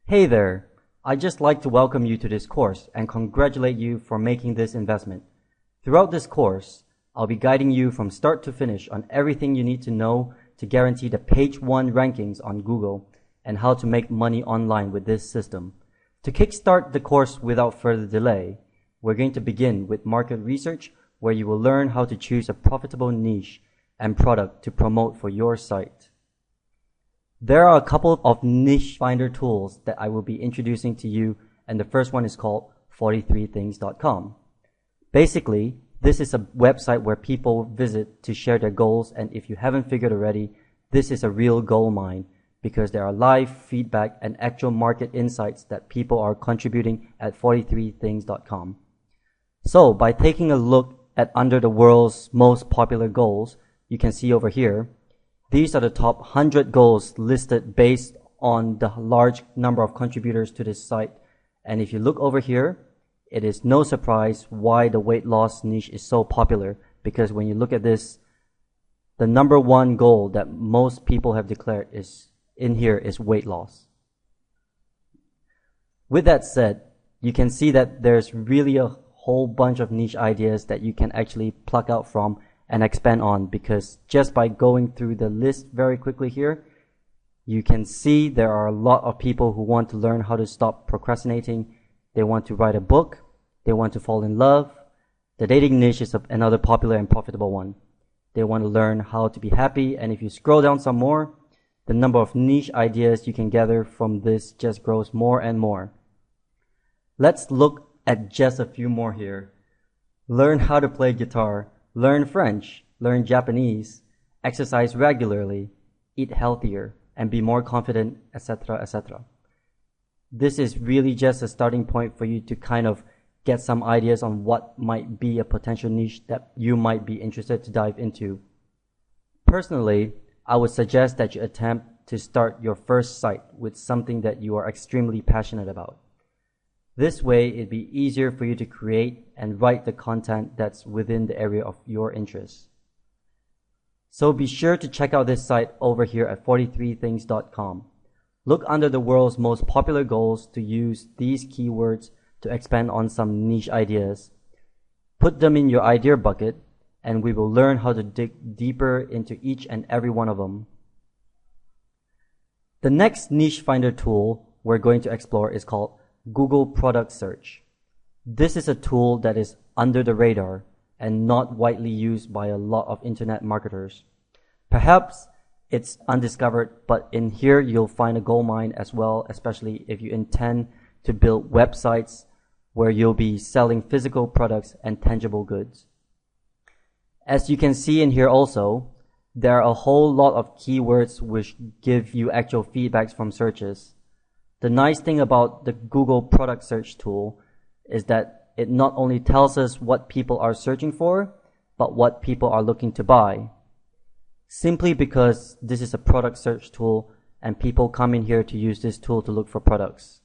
Hey there! I'd just like to welcome you to this course and congratulate you for making this investment. Throughout this course, I'll be guiding you from start to finish on everything you need to know to guarantee the page 1 rankings on Google and how to make money online with this system. To kickstart the course without further delay, we're going to begin with market research, where you will learn how to choose a profitable niche and product to promote for your site. There are a couple of niche finder tools that I will be introducing to you, and the first one is called 43things.com. Basically, this is a website where people visit to share their goals, and if you haven't figured already, this is a real gold mine because there are live feedback and actual market insights that people are contributing at 43things.com. So, by taking a look at under the world's most popular goals, you can see over here, these are the top 100 goals listed based on the large number of contributors to this site. And if you look over here, it is no surprise why the weight loss niche is so popular, because when you look at this, the number one goal that most people have declared is in here is weight loss. With that said, you can see that there's really a whole bunch of niche ideas that you can actually pluck out from and expand on, because just by going through the list very quickly here, you can see there are a lot of people who want to learn how to stop procrastinating. They want to write a book. They want to fall in love. The dating niche is another popular and profitable one. They want to learn how to be happy. And if you scroll down some more, the number of niche ideas you can gather from this just grows more and more. Let's look at just a few more here. Learn how to play guitar. Learn French, learn Japanese, exercise regularly, eat healthier, and be more confident, etc., etc. This is really just a starting point for you to kind of get some ideas on what might be a potential niche that you might be interested to dive into. Personally, I would suggest that you attempt to start your first site with something that you are extremely passionate about. This way, it'd be easier for you to create and write the content that's within the area of your interests. So be sure to check out this site over here at 43things.com. Look under the world's most popular goals to use these keywords to expand on some niche ideas. Put them in your idea bucket, and we will learn how to dig deeper into each and every one of them. The next niche finder tool we're going to explore is called Google Product Search. This is a tool that is under the radar and not widely used by a lot of internet marketers. Perhaps it's undiscovered, but in here you'll find a gold mine as well, especially if you intend to build websites where you'll be selling physical products and tangible goods. As you can see in here also, there are a whole lot of keywords which give you actual feedbacks from searches. The nice thing about the Google Product Search tool is that it not only tells us what people are searching for, but what people are looking to buy. Simply because this is a product search tool and people come in here to use this tool to look for products.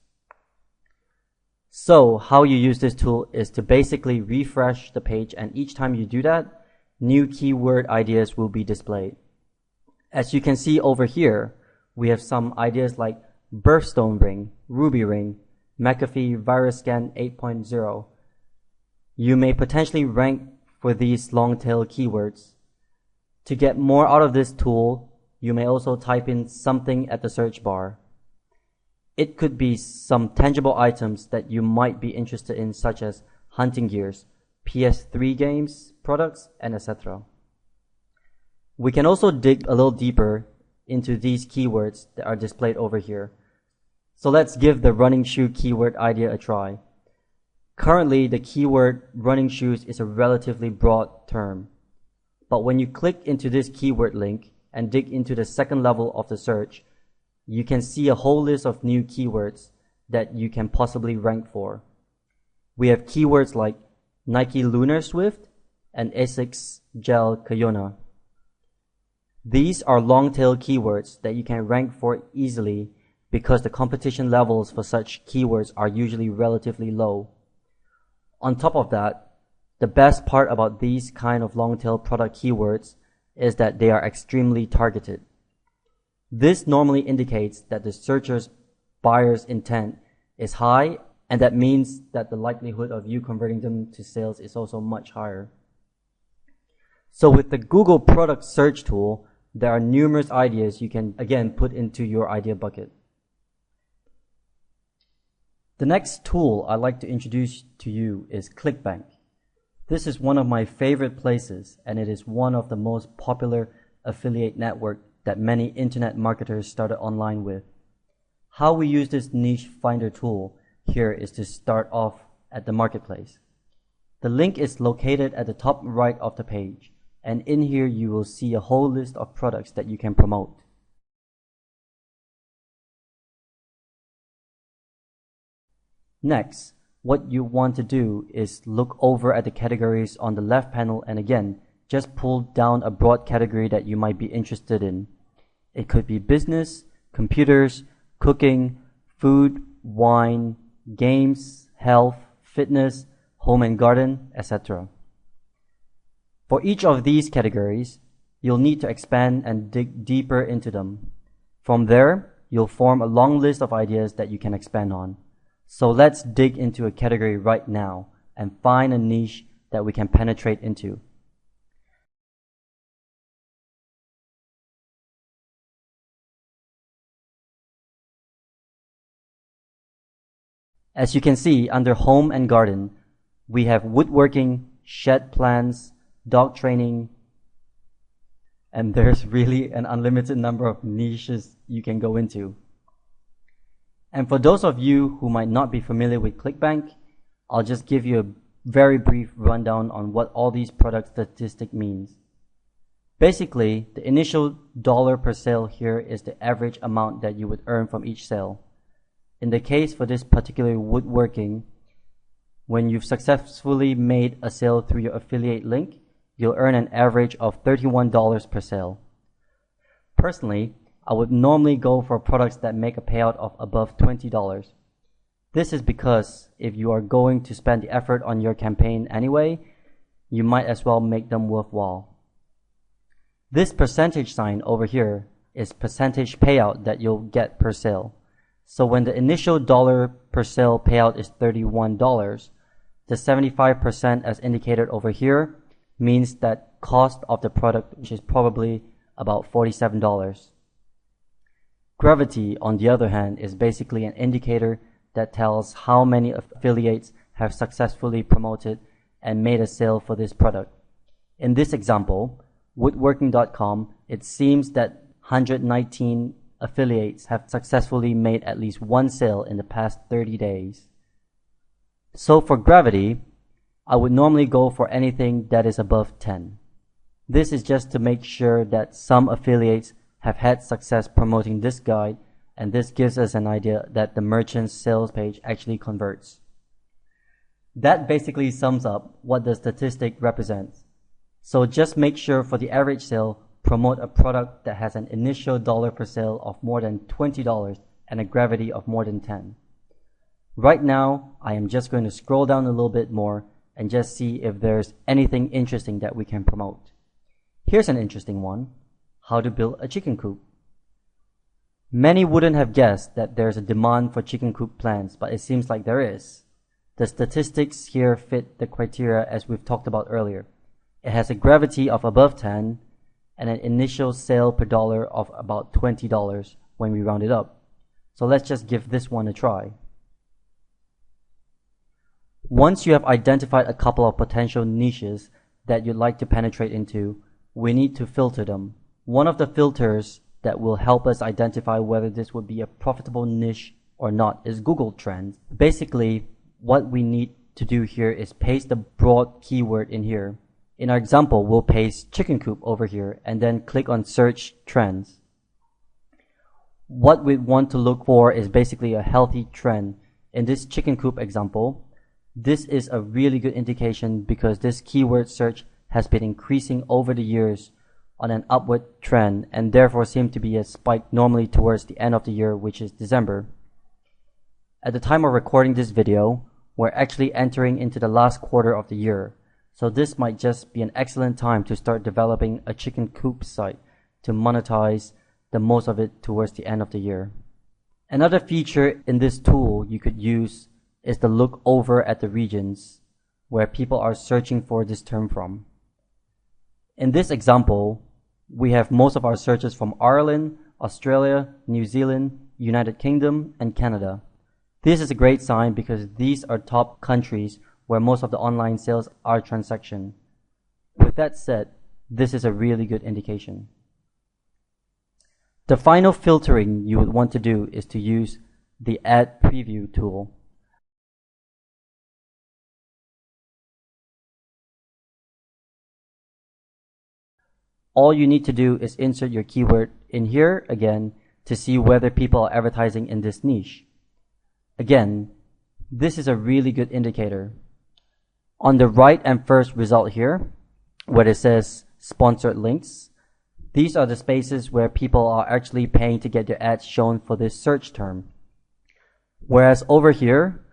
So how you use this tool is to basically refresh the page, and each time you do that, new keyword ideas will be displayed. As you can see over here, we have some ideas like birthstone ring, ruby ring, McAfee virus scan 8.0. You may potentially rank for these long tail keywords. To get more out of this tool, you may also type in something at the search bar. It could be some tangible items that you might be interested in, such as hunting gears, PS3 games, products, and etc. We can also dig a little deeper into these keywords that are displayed over here. So let's give the running shoe keyword idea a try. Currently, the keyword running shoes is a relatively broad term. But when you click into this keyword link and dig into the second level of the search, you can see a whole list of new keywords that you can possibly rank for. We have keywords like Nike Lunar Swift and Asics Gel Kayona. These are long tail keywords that you can rank for easily, because the competition levels for such keywords are usually relatively low. On top of that, the best part about these kind of long-tail product keywords is that they are extremely targeted. This normally indicates that the searchers buyer's intent is high, and that means that the likelihood of you converting them to sales is also much higher. So with the Google product search tool, there are numerous ideas you can again put into your idea bucket. The next tool I'd like to introduce to you is ClickBank. This is one of my favorite places, and it is one of the most popular affiliate network that many internet marketers started online with. How we use this niche finder tool here is to start off at the marketplace. The link is located at the top right of the page, and in here you will see a whole list of products that you can promote. Next, what you want to do is look over at the categories on the left panel, and again, just pull down a broad category that you might be interested in. It could be business, computers, cooking, food, wine, games, health, fitness, home and garden, etc. For each of these categories, you'll need to expand and dig deeper into them. From there, you'll form a long list of ideas that you can expand on. So let's dig into a category right now and find a niche that we can penetrate into. As you can see, under home and garden, we have woodworking, shed plans, dog training, and there's really an unlimited number of niches you can go into. And for those of you who might not be familiar with ClickBank, I'll just give you a very brief rundown on what all these product statistics means. Basically, the initial dollar per sale here is the average amount that you would earn from each sale. In the case for this particular woodworking, when you've successfully made a sale through your affiliate link, you'll earn an average of $31 per sale. Personally, I would normally go for products that make a payout of above $20. This is because if you are going to spend the effort on your campaign anyway, you might as well make them worthwhile. This percentage sign over here is percentage payout that you'll get per sale. So when the initial dollar per sale payout is $31, the 75% as indicated over here means that cost of the product, which is probably about $47. Gravity, on the other hand, is basically an indicator that tells how many affiliates have successfully promoted and made a sale for this product. In this example, woodworking.com, it seems that 119 affiliates have successfully made at least one sale in the past 30 days. So for gravity, I would normally go for anything that is above 10. This is just to make sure that some affiliates have had success promoting this guide, and this gives us an idea that the merchant's sales page actually converts. That basically sums up what the statistic represents. So just make sure for the average sale, promote a product that has an initial dollar per sale of more than $20 and a gravity of more than 10. Right now, I am just going to scroll down a little bit more and just see if there's anything interesting that we can promote. Here's an interesting one: how to build a chicken coop. Many wouldn't have guessed that there's a demand for chicken coop plans, but it seems like there is. The statistics here fit the criteria as we've talked about earlier. It has a gravity of above 10 and an initial sale per dollar of about $20 when we round it up. So let's just give this one a try. Once you have identified a couple of potential niches that you'd like to penetrate into, we need to filter them. One of the filters that will help us identify whether this would be a profitable niche or not is Google Trends. Basically, what we need to do here is paste the broad keyword in here. In our example, we'll paste chicken coop over here and then click on search trends. What we want to look for is basically a healthy trend. In this chicken coop example, this is a really good indication because this keyword search has been increasing over the years on an upward trend, and therefore seem to be a spike normally towards the end of the year, which is December. At the time of recording this video, we're actually entering into the last quarter of the year, so this might just be an excellent time to start developing a chicken coop site to monetize the most of it towards the end of the year. Another feature in this tool you could use is to look over at the regions where people are searching for this term from. In this example, we have most of our searches from Ireland, Australia, New Zealand, United Kingdom, and Canada. This is a great sign because these are top countries where most of the online sales are transacted. With that said, this is a really good indication. The final filtering you would want to do is to use the Ad Preview tool. All you need to do is insert your keyword in here again to see whether people are advertising in this niche. Again, this is a really good indicator. On the right and first result here, where it says sponsored links, these are the spaces where people are actually paying to get their ads shown for this search term. Whereas over here,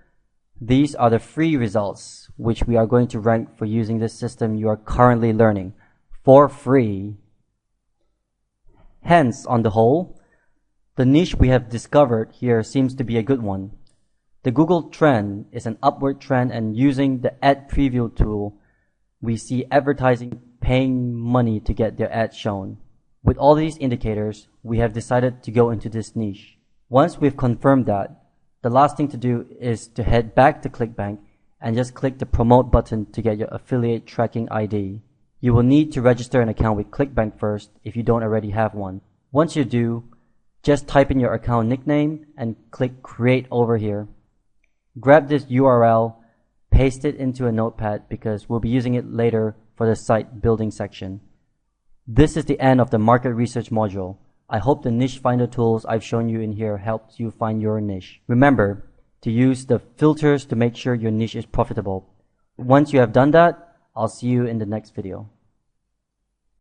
these are the free results, which we are going to rank for using this system you are currently learning for free. Hence, on the whole, the niche we have discovered here seems to be a good one. The Google trend is an upward trend, and using the Ad Preview tool, we see advertising paying money to get their ads shown. With all these indicators, we have decided to go into this niche. Once we've confirmed that, the last thing to do is to head back to ClickBank and just click the promote button to get your affiliate tracking ID. You will need to register an account with ClickBank first if you don't already have one. Once you do, just type in your account nickname and click create over here. Grab this URL, paste it into a notepad because we'll be using it later for the site building section. This is the end of the market research module. I hope the niche finder tools I've shown you in here helped you find your niche. Remember to use the filters to make sure your niche is profitable. Once you have done that, I'll see you in the next video.